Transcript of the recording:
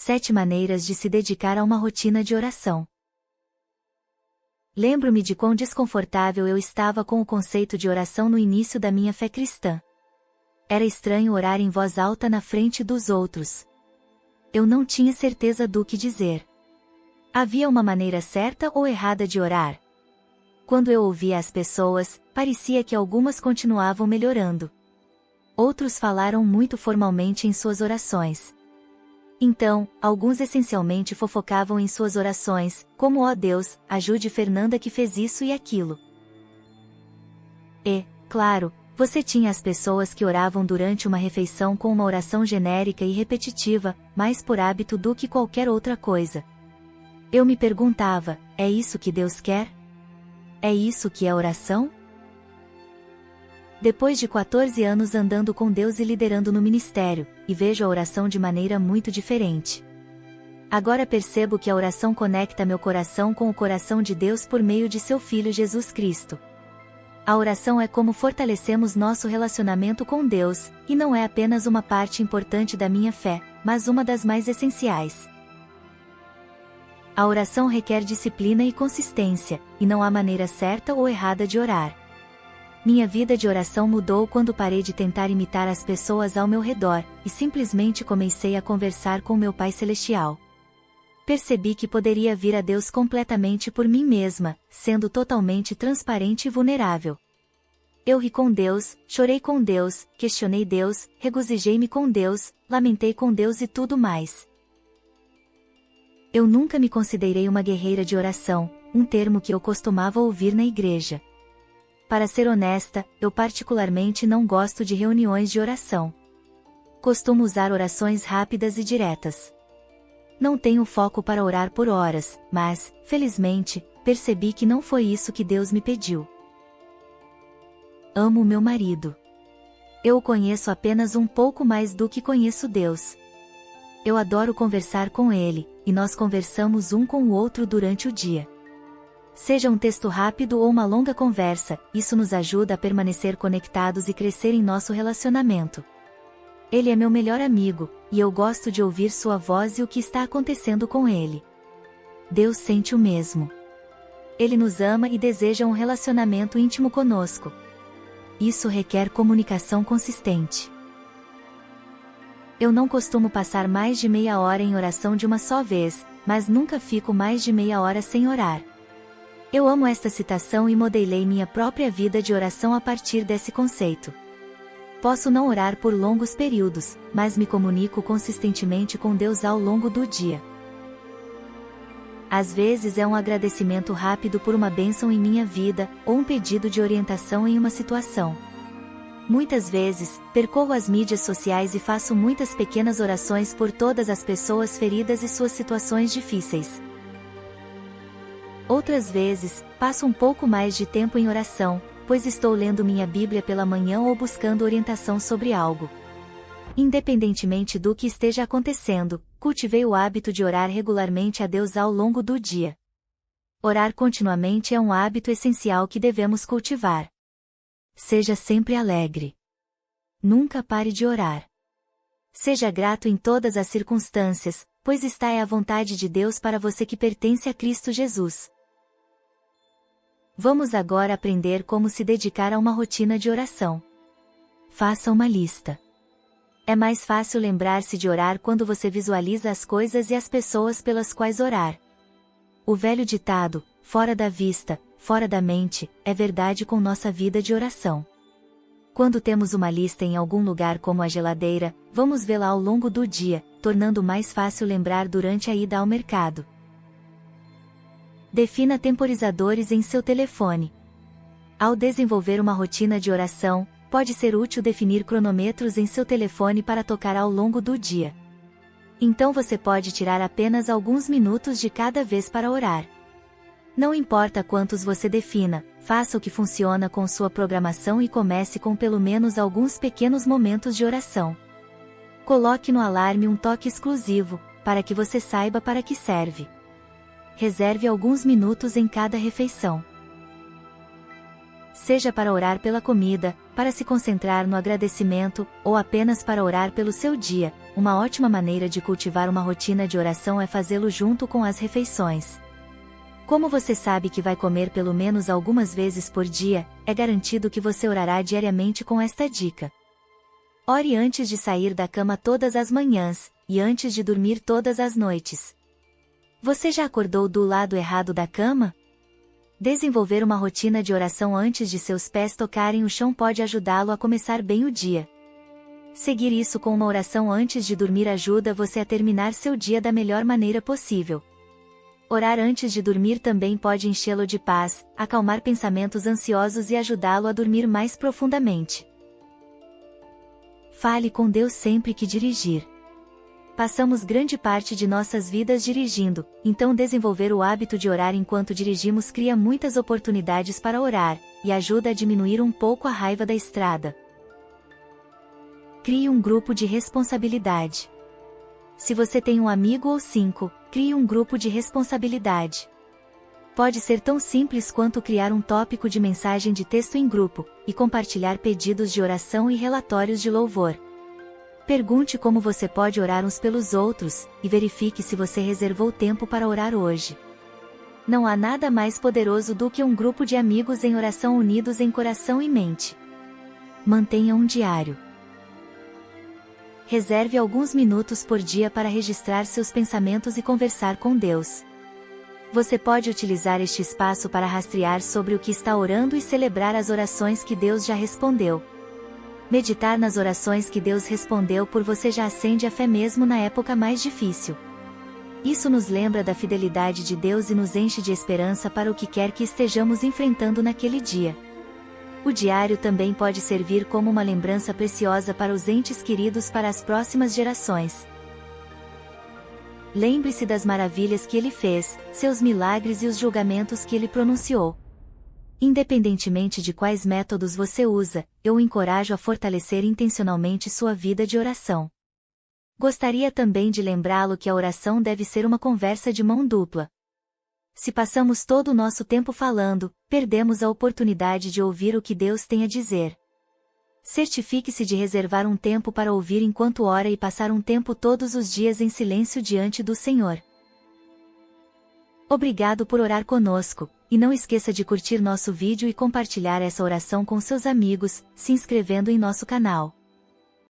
7 maneiras de se dedicar a uma rotina de oração. Lembro-me de quão desconfortável eu estava com o conceito de oração no início da minha fé cristã. Era estranho orar em voz alta na frente dos outros. Eu não tinha certeza do que dizer. Havia uma maneira certa ou errada de orar? Quando eu ouvia as pessoas, parecia que algumas continuavam melhorando. Outros falaram muito formalmente em suas orações. Então, alguns essencialmente fofocavam em suas orações, como ó Deus, ajude Fernanda que fez isso e aquilo. E, claro, você tinha as pessoas que oravam durante uma refeição com uma oração genérica e repetitiva, mais por hábito do que qualquer outra coisa. Eu me perguntava, é isso que Deus quer? É isso que é oração? Depois de 14 anos andando com Deus e liderando no ministério, e vejo a oração de maneira muito diferente. Agora percebo que a oração conecta meu coração com o coração de Deus por meio de seu Filho Jesus Cristo. A oração é como fortalecemos nosso relacionamento com Deus, e não é apenas uma parte importante da minha fé, mas uma das mais essenciais. A oração requer disciplina e consistência, e não há maneira certa ou errada de orar. Minha vida de oração mudou quando parei de tentar imitar as pessoas ao meu redor, e simplesmente comecei a conversar com meu Pai Celestial. Percebi que poderia vir a Deus completamente por mim mesma, sendo totalmente transparente e vulnerável. Eu ri com Deus, chorei com Deus, questionei Deus, regozijei-me com Deus, lamentei com Deus e tudo mais. Eu nunca me considerei uma guerreira de oração, um termo que eu costumava ouvir na igreja. Para ser honesta, eu particularmente não gosto de reuniões de oração. Costumo usar orações rápidas e diretas. Não tenho foco para orar por horas, mas, felizmente, percebi que não foi isso que Deus me pediu. Amo meu marido. Eu o conheço apenas um pouco mais do que conheço Deus. Eu adoro conversar com ele, e nós conversamos um com o outro durante o dia. Seja um texto rápido ou uma longa conversa, isso nos ajuda a permanecer conectados e crescer em nosso relacionamento. Ele é meu melhor amigo, e eu gosto de ouvir sua voz e o que está acontecendo com ele. Deus sente o mesmo. Ele nos ama e deseja um relacionamento íntimo conosco. Isso requer comunicação consistente. Eu não costumo passar mais de meia hora em oração de uma só vez, mas nunca fico mais de meia hora sem orar. Eu amo esta citação e modelei minha própria vida de oração a partir desse conceito. Posso não orar por longos períodos, mas me comunico consistentemente com Deus ao longo do dia. Às vezes é um agradecimento rápido por uma bênção em minha vida, ou um pedido de orientação em uma situação. Muitas vezes, percorro as mídias sociais e faço muitas pequenas orações por todas as pessoas feridas e suas situações difíceis. Outras vezes, passo um pouco mais de tempo em oração, pois estou lendo minha Bíblia pela manhã ou buscando orientação sobre algo. Independentemente do que esteja acontecendo, cultivei o hábito de orar regularmente a Deus ao longo do dia. Orar continuamente é um hábito essencial que devemos cultivar. Seja sempre alegre. Nunca pare de orar. Seja grato em todas as circunstâncias, pois esta é a vontade de Deus para você que pertence a Cristo Jesus. Vamos agora aprender como se dedicar a uma rotina de oração. Faça uma lista. É mais fácil lembrar-se de orar quando você visualiza as coisas e as pessoas pelas quais orar. O velho ditado, fora da vista, fora da mente, é verdade com nossa vida de oração. Quando temos uma lista em algum lugar como a geladeira, vamos vê-la ao longo do dia, tornando mais fácil lembrar durante a ida ao mercado. Defina temporizadores em seu telefone. Ao desenvolver uma rotina de oração, pode ser útil definir cronômetros em seu telefone para tocar ao longo do dia. Então você pode tirar apenas alguns minutos de cada vez para orar. Não importa quantos você defina, faça o que funciona com sua programação e comece com pelo menos alguns pequenos momentos de oração. Coloque no alarme um toque exclusivo, para que você saiba para que serve. Reserve alguns minutos em cada refeição. Seja para orar pela comida, para se concentrar no agradecimento, ou apenas para orar pelo seu dia, uma ótima maneira de cultivar uma rotina de oração é fazê-lo junto com as refeições. Como você sabe que vai comer pelo menos algumas vezes por dia, é garantido que você orará diariamente com esta dica. Ore antes de sair da cama todas as manhãs, e antes de dormir todas as noites. Você já acordou do lado errado da cama? Desenvolver uma rotina de oração antes de seus pés tocarem o chão pode ajudá-lo a começar bem o dia. Seguir isso com uma oração antes de dormir ajuda você a terminar seu dia da melhor maneira possível. Orar antes de dormir também pode enchê-lo de paz, acalmar pensamentos ansiosos e ajudá-lo a dormir mais profundamente. Fale com Deus sempre que dirigir. Passamos grande parte de nossas vidas dirigindo, então desenvolver o hábito de orar enquanto dirigimos cria muitas oportunidades para orar, e ajuda a diminuir um pouco a raiva da estrada. Crie um grupo de responsabilidade. Se você tem um amigo ou 5, crie um grupo de responsabilidade. Pode ser tão simples quanto criar um tópico de mensagem de texto em grupo, e compartilhar pedidos de oração e relatórios de louvor. Pergunte como você pode orar uns pelos outros, e verifique se você reservou tempo para orar hoje. Não há nada mais poderoso do que um grupo de amigos em oração unidos em coração e mente. Mantenha um diário. Reserve alguns minutos por dia para registrar seus pensamentos e conversar com Deus. Você pode utilizar este espaço para rastrear sobre o que está orando e celebrar as orações que Deus já respondeu. Meditar nas orações que Deus respondeu por você já acende a fé mesmo na época mais difícil. Isso nos lembra da fidelidade de Deus e nos enche de esperança para o que quer que estejamos enfrentando naquele dia. O diário também pode servir como uma lembrança preciosa para os entes queridos para as próximas gerações. Lembre-se das maravilhas que Ele fez, seus milagres e os julgamentos que Ele pronunciou. Independentemente de quais métodos você usa, eu o encorajo a fortalecer intencionalmente sua vida de oração. Gostaria também de lembrá-lo que a oração deve ser uma conversa de mão dupla. Se passamos todo o nosso tempo falando, perdemos a oportunidade de ouvir o que Deus tem a dizer. Certifique-se de reservar um tempo para ouvir enquanto ora e passar um tempo todos os dias em silêncio diante do Senhor. Obrigado por orar conosco, e não esqueça de curtir nosso vídeo e compartilhar essa oração com seus amigos, se inscrevendo em nosso canal.